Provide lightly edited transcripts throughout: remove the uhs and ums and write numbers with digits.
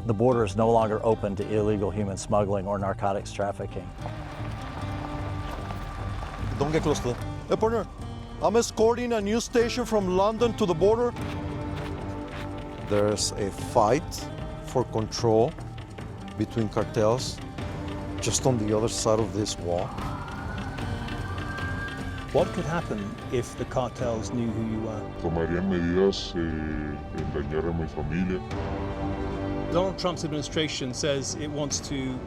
the border is no longer open to illegal human smuggling or narcotics trafficking. Don't get close to them. Hey, partner, I'm escorting a new station from London to the border. There's a fight for control between cartels just on the other side of this wall. What could happen if the cartels knew who you were? Tomarían medidas en dañar a mi familia. Donald Trump's administration says it wants to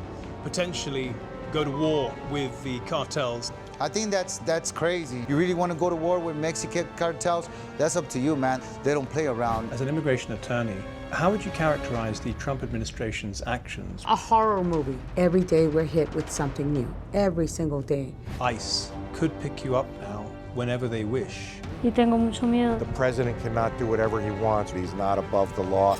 potentially go to war with the cartels. I think that's crazy. You really want to go to war with Mexican cartels? That's up to you, man. They don't play around. As an immigration attorney, how would you characterize the Trump administration's actions? A horror movie. Every day we're hit with something new. Every single day. ICE could pick you up now whenever they wish. Y tengo mucho miedo. The president cannot do whatever he wants. He's not above the law.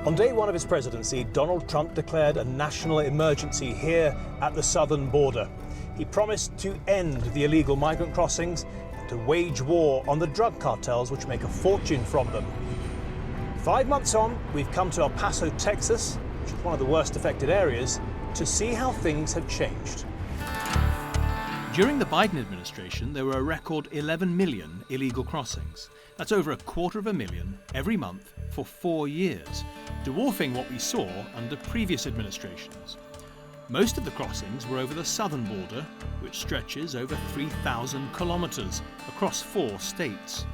On day one of his presidency, Donald Trump declared a national emergency here at the southern border. He promised to end the illegal migrant crossings and to wage war on the drug cartels which make a fortune from them. 5 months on, we've come to El Paso, Texas, which is one of the worst affected areas, to see how things have changed. During the Biden administration, there were a record 11 million illegal crossings. That's over 250,000 every month for 4 years, dwarfing what we saw under previous administrations. Most of the crossings were over the southern border, which stretches over 3,000 kilometers across 4 states.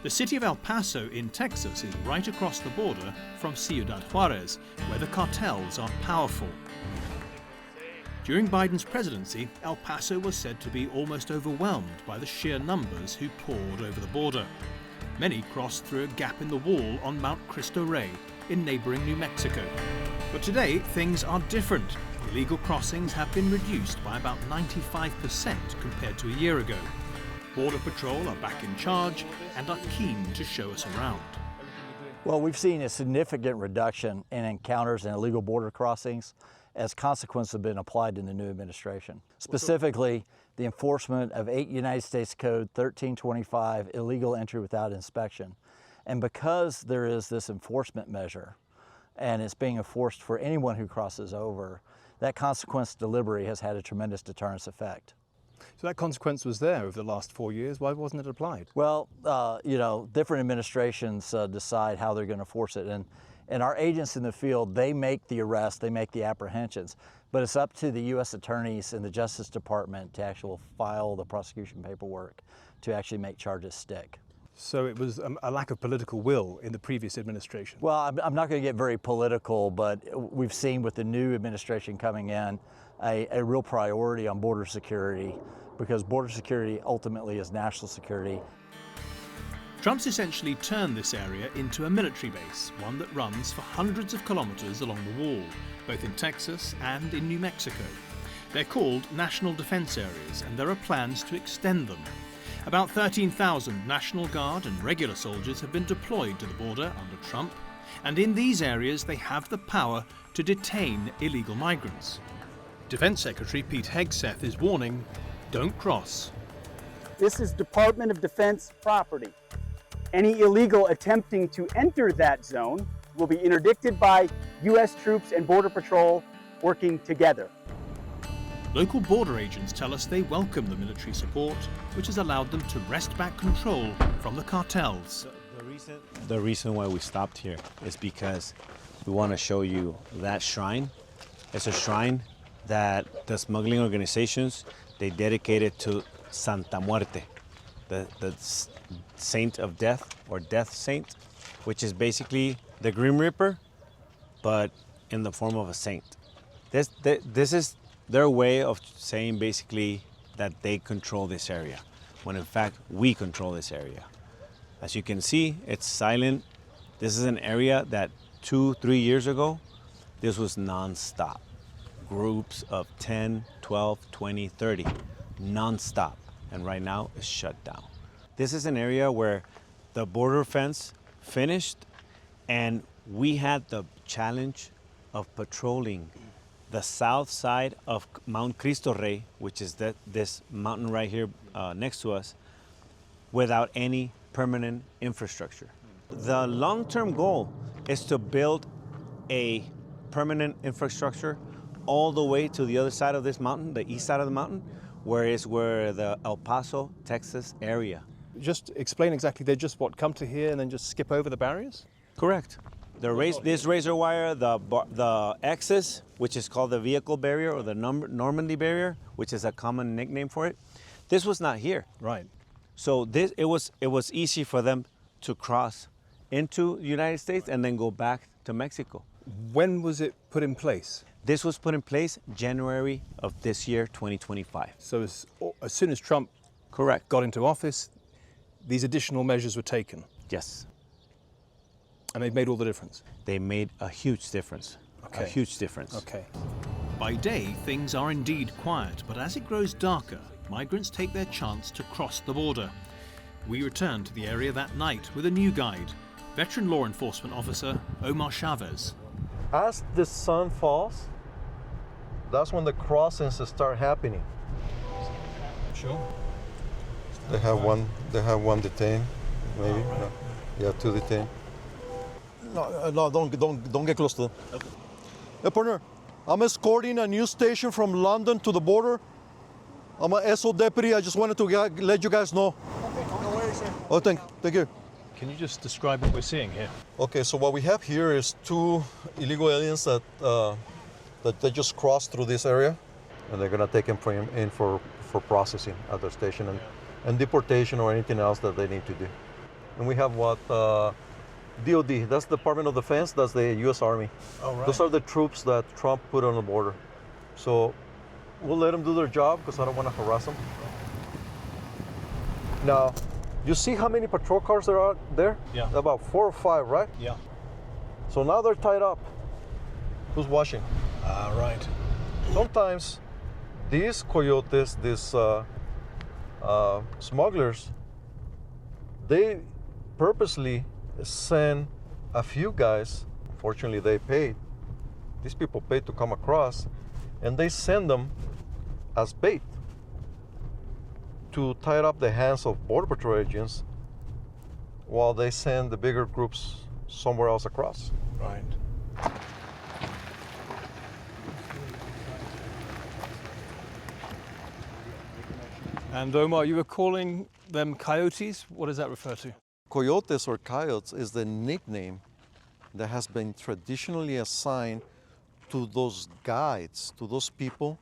The city of El Paso in Texas is right across the border from Ciudad Juarez, where the cartels are powerful. During Biden's presidency, El Paso was said to be almost overwhelmed by the sheer numbers who poured over the border. Many crossed through a gap in the wall on Mount Cristo Rey in neighboring New Mexico. But today, things are different. Illegal crossings have been reduced by about 95% compared to a year ago. Border Patrol are back in charge and are keen to show us around. Well, we've seen a significant reduction in encounters and illegal border crossings as consequences have been applied in the new administration. Specifically, the enforcement of 8 United States Code 1325, illegal entry without inspection. And because there is this enforcement measure, and it's being enforced for anyone who crosses over, that consequence delivery has had a tremendous deterrence effect. So that consequence was there over the last 4 years. Why wasn't it applied? Well, different administrations decide how they're going to force it. And our agents in the field, they make the arrests, they make the apprehensions. But it's up to the U.S. attorneys and the Justice Department to actually file the prosecution paperwork to actually make charges stick. So it was a lack of political will in the previous administration? Well, I'm not going to get very political, but we've seen with the new administration coming in a real priority on border security, because border security ultimately is national security. Trump's essentially turned this area into a military base, one that runs for hundreds of kilometers along the wall, both in Texas and in New Mexico. They're called National Defense Areas, and there are plans to extend them. About 13,000 National Guard and regular soldiers have been deployed to the border under Trump, and in these areas they have the power to detain illegal migrants. Defense Secretary Pete Hegseth is warning, don't cross. This is Department of Defense property. Any illegal attempting to enter that zone will be interdicted by U.S. troops and Border Patrol working together. Local border agents tell us they welcome the military support, which has allowed them to wrest back control from the cartels. The reason why we stopped here is because we want to show you that shrine. It's a shrine that the smuggling organizations, they dedicated to Santa Muerte, the saint of death, or death saint, which is basically the Grim Reaper, but in the form of a saint. This is their way of saying basically that they control this area, when in fact we control this area. As you can see, it's silent. This is an area that 2-3 years ago, this was non-stop. Groups of 10, 12, 20, 30, non-stop. And right now it's shut down. This is an area where the border fence finished, and we had the challenge of patrolling the south side of Mount Cristo Rey, which is this mountain right here next to us, without any permanent infrastructure. The long-term goal is to build a permanent infrastructure all the way to the other side of this mountain, the east side of the mountain, where the El Paso, Texas area. Just explain exactly, they just come to here and then just skip over the barriers? Correct. This razor wire, the X's, which is called the vehicle barrier or the Normandy barrier, which is a common nickname for it, this was not here. Right. So it was easy for them to cross into the United States and then go back to Mexico. When was it put in place? This was put in place January of this year, 2025. So as soon as Trump Correct. got into office, these additional measures were taken. Yes. And they've made all the difference. They made a huge difference. Okay. A huge difference. Okay. By day, things are indeed quiet, but as it grows darker, migrants take their chance to cross the border. We return to the area that night with a new guide, veteran law enforcement officer OMAR CHAVEZ. As the sun falls, that's when the crossings start happening. Sure. They have one detained, maybe. Oh, right. No. Yeah, 2 detained. No, don't get close to them. Okay. Hey, partner, I'm escorting a new station from London to the border. I'm an SO deputy. I just wanted to let you guys know. Okay, no worries, sir. Oh, thank you. Can you just describe what we're seeing here? Okay, so what we have here is 2 illegal aliens that they just crossed through this area, and they're gonna take them in for processing at their station and deportation or anything else that they need to do. And we have what DOD, that's the Department of Defense, that's the U.S. Army. Oh, right. Those are the troops that Trump put on the border. So we'll let them do their job because I don't want to harass them. Now, you see how many patrol cars there are there? Yeah. About 4 or 5, right? Yeah. So now they're tied up. Who's watching? Right. Sometimes these coyotes, these smugglers, they purposely send a few guys. Fortunately, they paid. These people paid to come across, and they send them as bait to tie up the hands of Border Patrol agents while they send the bigger groups somewhere else across. Right. And Omar, you were calling them coyotes? What does that refer to? Coyotes or coyotes is the nickname that has been traditionally assigned to those guides, to those people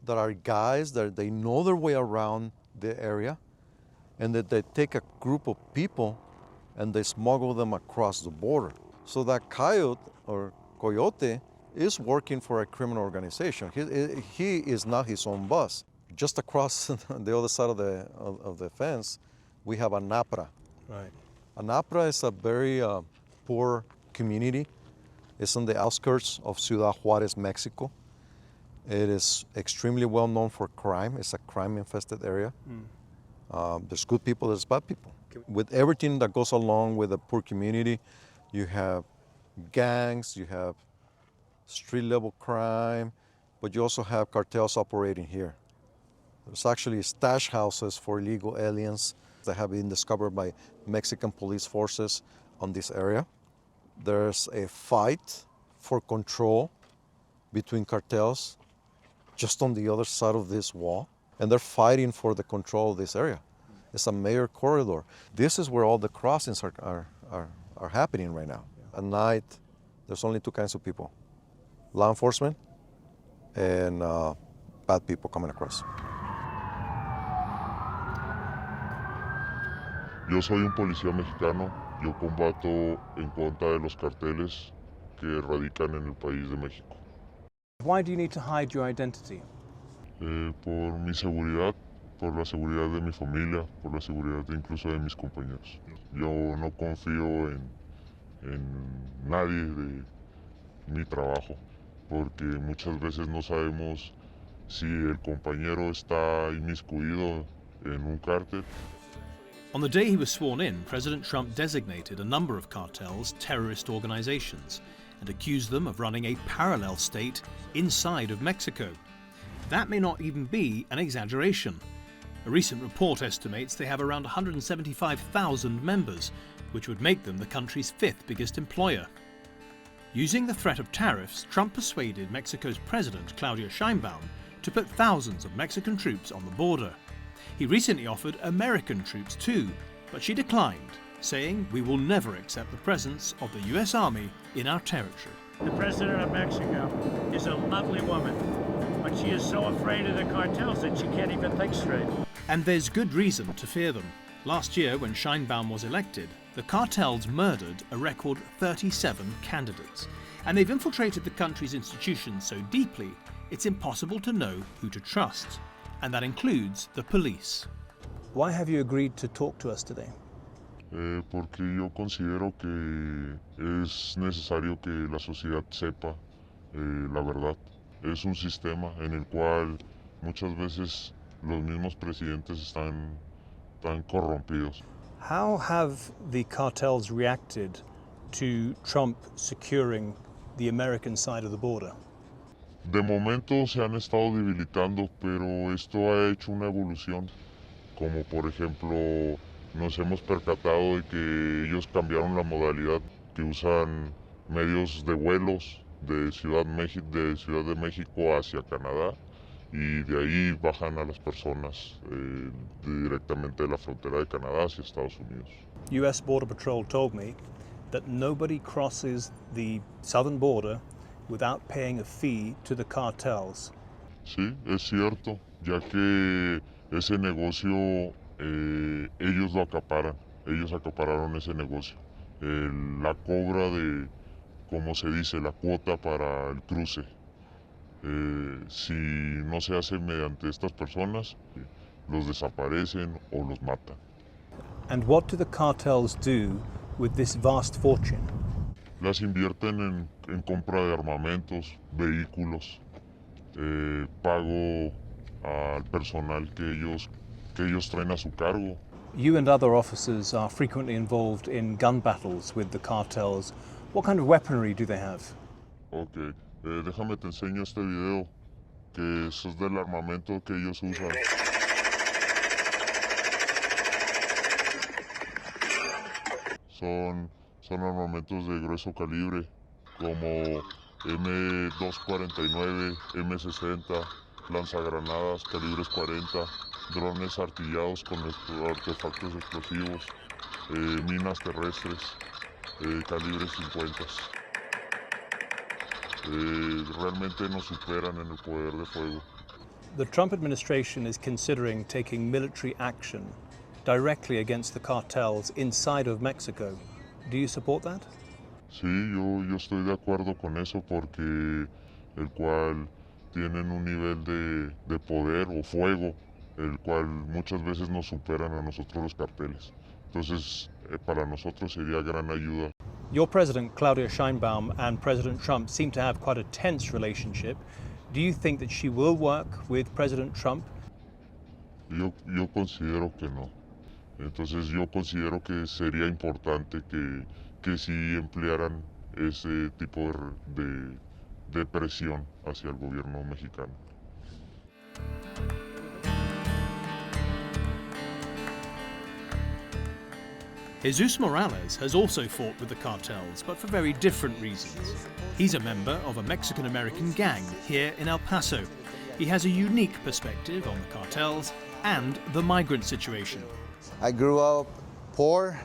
that are guides, that they know their way around the area, and that they take a group of people and they smuggle them across the border. So that coyote or coyote is working for a criminal organization. He is not his own boss. Just across the other side of the fence, we have a NAPRA. Right. Anapra is a very poor community. It's on the outskirts of Ciudad Juarez, Mexico. It is extremely well known for crime. It's a crime-infested area. There's good people, there's bad people. With everything that goes along with a poor community, you have gangs, you have street-level crime, but you also have cartels operating here. There's actually stash houses for illegal aliens that have been discovered by Mexican police forces on this area. There's a fight for control between cartels just on the other side of this wall, and they're fighting for the control of this area. It's a major corridor. This is where all the crossings are happening right now. At night, there's only 2 kinds of people: law enforcement and bad people coming across. Yo soy un policía mexicano. Yo combato en contra de los carteles que radican en el país de México. Why do you need to hide your identity? Por mi seguridad, por la seguridad de mi familia, por la seguridad incluso de mis compañeros. Yo no confío en nadie de mi trabajo, porque muchas veces no sabemos si el compañero está inmiscuido en un cártel. On the day he was sworn in, President Trump designated a number of cartels terrorist organizations and accused them of running a parallel state inside of Mexico. That may not even be an exaggeration. A recent report estimates they have around 175,000 members, which would make them the country's 5th biggest employer. Using the threat of tariffs, Trump persuaded Mexico's President, Claudia Sheinbaum, to put thousands of Mexican troops on the border. He recently offered American troops too, but she declined, saying, "We will never accept the presence of the US Army in our territory." The President of Mexico is a lovely woman, but she is so afraid of the cartels that she can't even think straight. And there's good reason to fear them. Last year, when Sheinbaum was elected, the cartels murdered a record 37 candidates, and they've infiltrated the country's institutions so deeply, it's impossible to know who to trust. And that includes the police. Why have you agreed to talk to us today? Porque yo considero que es necesario que la sociedad sepa la verdad. Es un sistema en el cual muchas veces los mismos presidentes están tan corrompidos. How have the cartels reacted to Trump securing the American side of the border? De momento se han estado debilitando, pero esto ha hecho una evolución. Como por ejemplo, nos hemos percatado de que ellos cambiaron la modalidad, que usan medios de vuelos de Ciudad de México hacia Canadá, y de ahí bajan a las personas directamente de la frontera de Canadá hacia Estados Unidos. US Border Patrol told me that nobody crosses the southern border without paying a fee to the cartels. Sí, es cierto, ya que ese negocio ellos lo acaparan, ellos acapararon ese negocio. La cobra de, como se dice, la cuota para el cruce. Si no se hace mediante estas personas, los desaparecen o los matan. And what do the cartels do with this vast fortune? Las invierten en compra de armamentos, vehículos, pago al personal que ellos traen a su cargo. You and other officers are frequently involved in gun battles with the cartels. What kind of weaponry do they have? Ok, déjame te enseño este video, que eso es del armamento que ellos usan. Son armamentos de grueso calibre, como M249, M60, lanzagranadas calibres 40, drones artillados con artefactos explosivos, minas terrestres, calibres 50. Realmente nos superan en el poder de fuego. The Trump administration is considering taking military action directly against the cartels inside of Mexico. Do you support that? Sí, yo estoy de acuerdo con eso porque el cual tienen un nivel de poder o fuego, el cual muchas veces nos superan a nosotros los carteles. Entonces, para nosotros sería gran ayuda. Your president, Claudia Sheinbaum, and President Trump seem to have quite a tense relationship. Do you think that she will work with President Trump? Yo considero que no. Entonces yo considero que sería importante que sí emplearan ese tipo de presión hacia el gobierno mexicano. Jesus Moralez has also fought with the cartels, but for very different reasons. He's a member of a Mexican-American gang here in El Paso. He has a unique perspective on the cartels and the migrant situation. I grew up poor.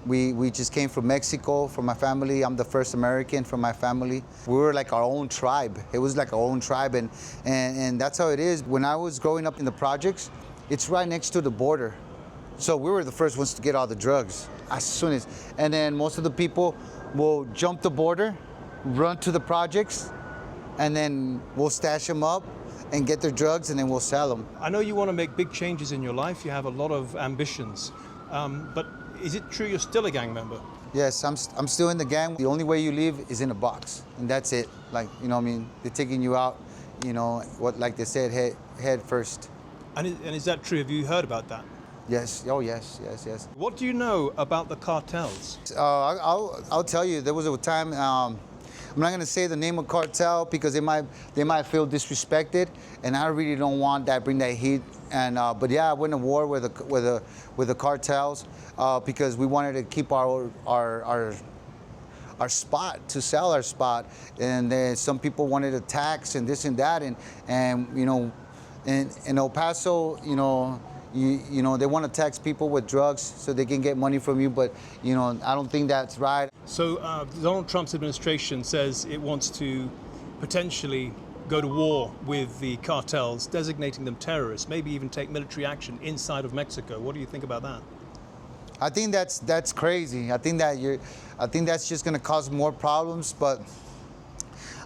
We just came from Mexico for my family. I'm the first American from my family. We were like our own tribe. It was like our own tribe, and that's how it is. When I was growing up in the projects, it's right next to the border. So we were the first ones to get all the drugs as soon as, and then most of the people will jump the border, run to the projects, and then we'll stash them up and get their drugs, and then we'll sell them. I know you want to make big changes in your life. You have a lot of ambitions, but is it true you're still a gang member? Yes, I'm still in the gang. The only way you leave is in a box, and that's it. Like, you know what I mean? They're taking you out, you know, like they said, head first. And is that true? Have you heard about that? Yes. Oh, yes, yes, yes. What do you know about the cartels? I'll tell you. There was a time. I'm not gonna say the name of cartel because they might feel disrespected, and I really don't want that. Bring that heat. And but yeah, I went to war with the cartels because we wanted to keep our spot, to sell our spot, and then some people wanted a tax and this and that, and you know, in El Paso, you know. You know, they want to tax people with drugs so they can get money from you, but, you know, I don't think that's right. So Donald Trump's administration says it wants to potentially go to war with the cartels, designating them terrorists, maybe even take military action inside of Mexico. What do you think about that? I think that's crazy. I think that's just going to cause more problems, but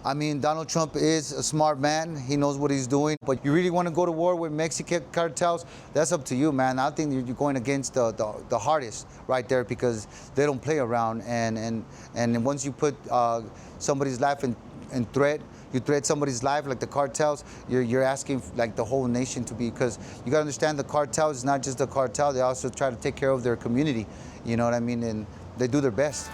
I mean, Donald Trump is a smart man. He knows what he's doing. But you really want to go to war with Mexican cartels? That's up to you, man. I think you're going against the hardest right there because they don't play around. And once you put somebody's life in threat, you threat somebody's life like the cartels, you're asking like the whole nation to be, because you got to understand the cartel is not just the cartel. They also try to take care of their community. You know what I mean? And they do their best.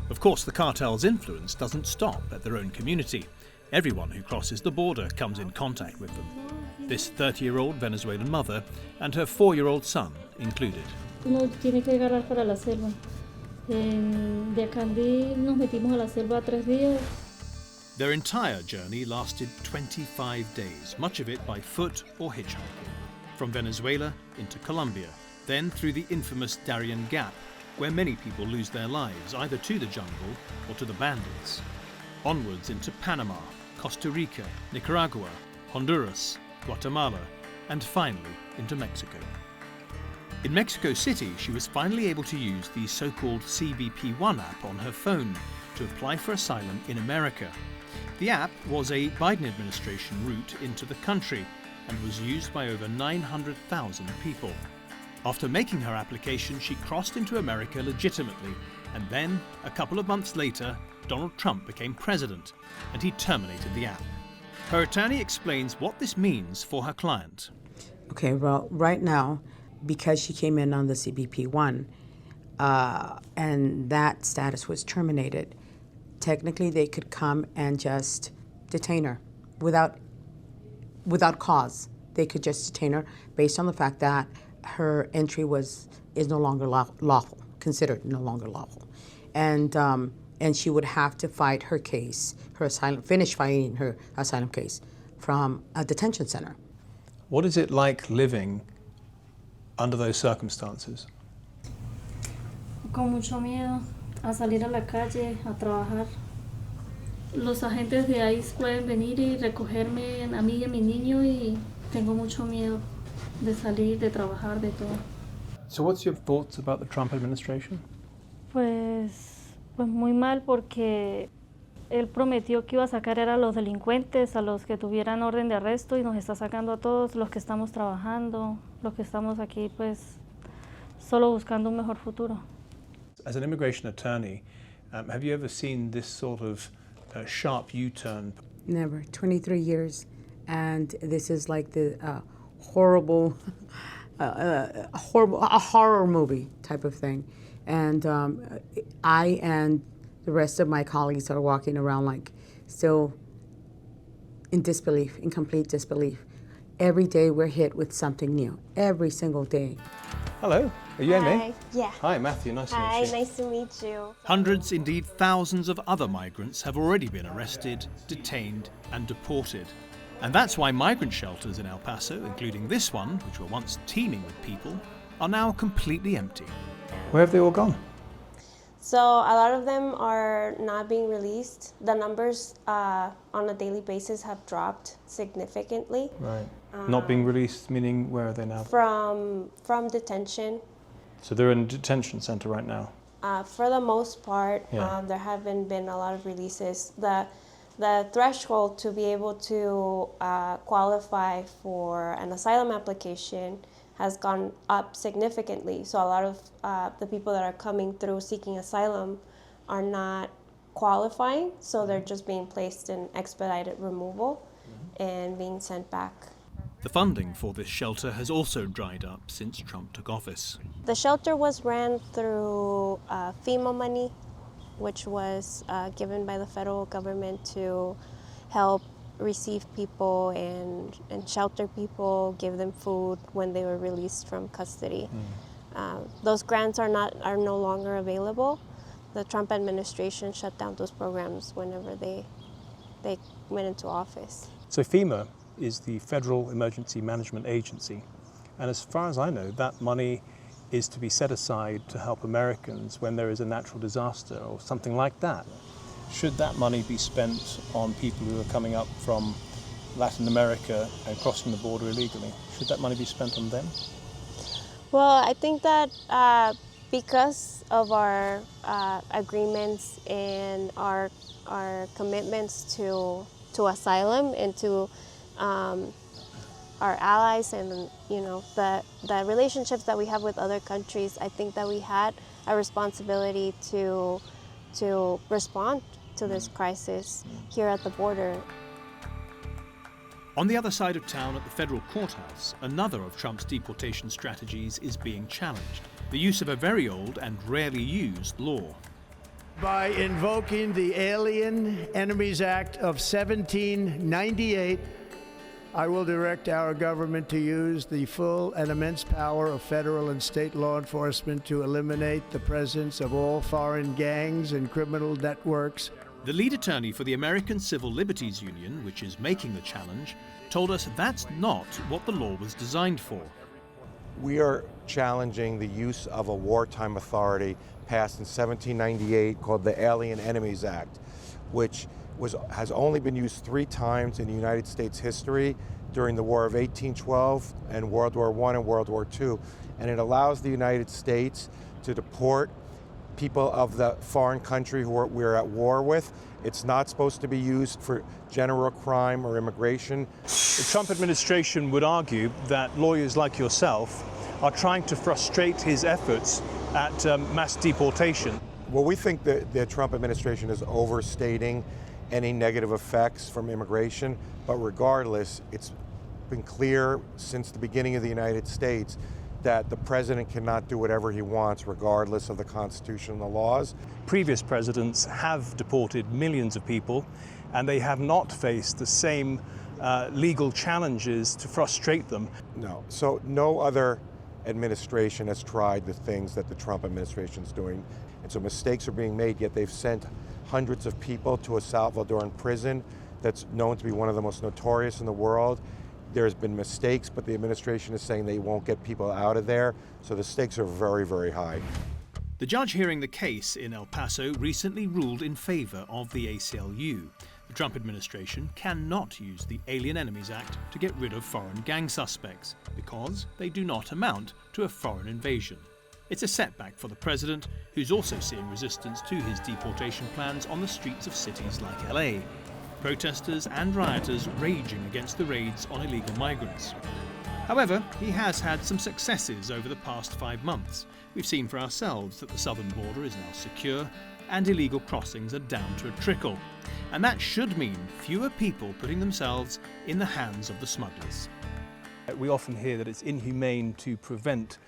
Of course, the cartel's influence doesn't stop at their own community. Everyone who crosses the border comes in contact with them. This 30-year-old Venezuelan mother and her 4-year-old son included. Uno tiene que agarrar para la selva. De acá nos metimos a la selva 3 días. Their entire journey lasted 25 days, much of it by foot or hitchhiking. From Venezuela into Colombia, then through the infamous Darién Gap, where many people lose their lives, either to the jungle or to the bandits. Onwards into Panama, Costa Rica, Nicaragua, Honduras, Guatemala, and finally into Mexico. In Mexico City, she was finally able to use the so-called CBP-1 app on her phone to apply for asylum in America. The app was a Biden administration route into the country and was used by over 900,000 people. After making her application, she crossed into America legitimately, and then, a couple of months later, Donald Trump became president, and he terminated the app. Her attorney explains what this means for her client. Okay, well, right now, because she came in on the CBP-1, and that status was terminated, technically they could come and just detain her without cause. They could just detain her based on the fact that her entry is no longer lawful, considered no longer lawful, and she would have to fight her case, finish fighting her asylum case from a detention center. What is it like living under those circumstances? Con mucho miedo a salir a la calle, a trabajar. Los agentes de ICE pueden venir y recogerme a mí y a mi niño y tengo mucho miedo de salir, de trabajar, de todo. So what's your thoughts about the Trump administration? Pues muy mal porque él prometió que iba a sacar a los delincuentes, a los que tuvieran orden de arresto y nos está sacando a todos los que estamos trabajando, los que estamos aquí pues solo buscando un mejor futuro. As an immigration attorney, have you ever seen this sort of sharp U-turn? Never. 23 years, and this is like the horrible, a horror movie type of thing. And I and the rest of my colleagues are walking around like still in disbelief, in complete disbelief. Every day we're hit with something new, every single day. Hello, are you Amy? Hi, yeah. Hi, Matthew, nice to meet you. Hi, nice to meet you. Hundreds, indeed thousands of other migrants have already been arrested, detained and deported. And that's why migrant shelters in El Paso, including this one, which were once teeming with people, are now completely empty. Where have they all gone? So a lot of them are not being released. The numbers on a daily basis have dropped significantly. Right. Not being released, meaning where are they now? From detention. So they're in a detention center right now? For the most part, Yeah. there haven't been a lot of releases. The threshold to be able to qualify for an asylum application has gone up significantly. So a lot of the people that are coming through seeking asylum are not qualifying, so they're just being placed in expedited removal and being sent back. The funding for this shelter has also dried up since Trump took office. The shelter was ran through FEMA money, which was given by the federal government to help receive people and shelter people, give them food when they were released from custody. Those grants are no longer available. The Trump administration shut down those programs whenever they went into office. So FEMA is the Federal Emergency Management Agency, and as far as I know, that money is to be set aside to help Americans when there is a natural disaster or something like that. Should that money be spent on people who are coming up from Latin America and crossing the border illegally? Should that money be spent on them? Well, I think that because of our agreements and our commitments to asylum and to our allies and the relationships that we have with other countries, I think that we had a responsibility to respond to this crisis here at the border. On the other side of town at the federal courthouse, another of Trump's deportation strategies is being challenged: the use of a very old and rarely used law. By invoking the Alien Enemies Act of 1798, I will direct our government to use the full and immense power of federal and state law enforcement to eliminate the presence of all foreign gangs and criminal networks. The lead attorney for the American Civil Liberties Union, which is making the challenge, told us that's not what the law was designed for. We are challenging the use of a wartime authority passed in 1798 called the Alien Enemies Act, which has only been used 3 times in United States history during the War of 1812 and World War I and World War II. And it allows the United States to deport people of the foreign country who we're at war with. It's not supposed to be used for general crime or immigration. The Trump administration would argue that lawyers like yourself are trying to frustrate his efforts at mass deportation. Well, we think that the Trump administration is overstating any negative effects from immigration, but regardless, it's been clear since the beginning of the United States that the president cannot do whatever he wants regardless of the Constitution and the laws. Previous presidents have deported millions of people, and they have not faced the same legal challenges to frustrate them. No, so no other administration has tried the things that the Trump administration is doing. And so mistakes are being made, yet they've sent hundreds of people to a Salvadoran prison that's known to be one of the most notorious in the world. There's been mistakes, but the administration is saying they won't get people out of there, so the stakes are very, very high. The judge hearing the case in El Paso recently ruled in favor of the ACLU. The Trump administration cannot use the Alien Enemies Act to get rid of foreign gang suspects because they do not amount to a foreign invasion. It's a setback for the president, who's also seeing resistance to his deportation plans on the streets of cities like LA. Protesters and rioters raging against the raids on illegal migrants. However, he has had some successes over the past 5 months. We've seen for ourselves that the southern border is now secure and illegal crossings are down to a trickle. And that should mean fewer people putting themselves in the hands of the smugglers. We often hear that it's inhumane to prevent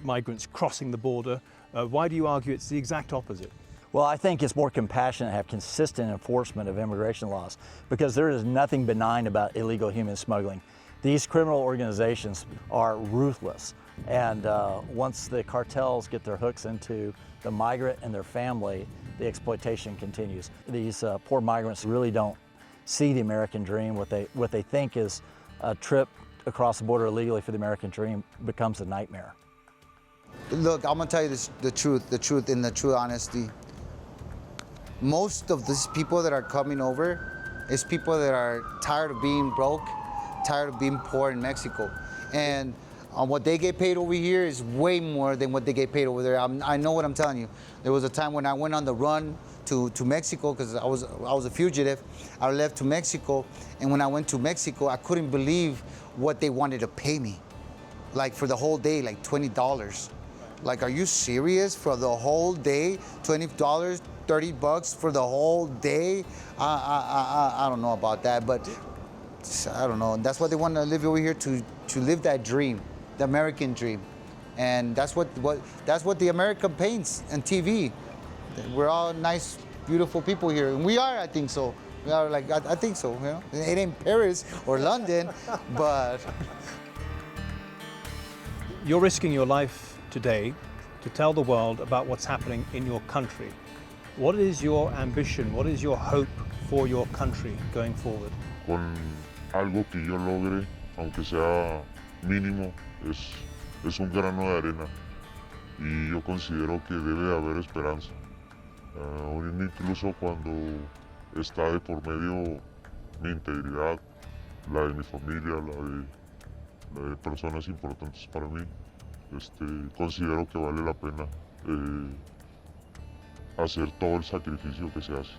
migrants crossing the border. Why do you argue it's the exact opposite? Well, I think it's more compassionate to have consistent enforcement of immigration laws because there is nothing benign about illegal human smuggling. These criminal organizations are ruthless, and once the cartels get their hooks into the migrant and their family, the exploitation continues. These poor migrants really don't see the American dream. What they think is a trip across the border illegally for the American dream becomes a nightmare. Look, I'm gonna tell you this, the truth in the true honesty. Most of these people that are coming over is people that are tired of being broke, tired of being poor in Mexico. And what they get paid over here is way more than what they get paid over there. I know what I'm telling you. There was a time when I went on the run to Mexico because I was a fugitive. I left to Mexico, and when I went to Mexico, I couldn't believe what they wanted to pay me. Like for the whole day, like $20. Like, are you serious? For the whole day, $20, $30 for the whole day? I don't know about that, but I don't know. That's what they want to live over here, to live that dream, the American dream. And that's what the America paints on TV. We're all nice, beautiful people here. And we are, I think so. We are like, I think so, you know? It ain't Paris or London, but... You're risking your life today to tell the world about what's happening in your country. What is your ambition? What is your hope for your country going forward? Con algo que yo logre, aunque sea mínimo, es un grano de arena. Y yo considero que debe de haber esperanza. Incluso cuando está de por medio mi integridad, la de mi familia, la de personas importantes para mí, considero que vale la pena hacer todo el sacrificio que se hace.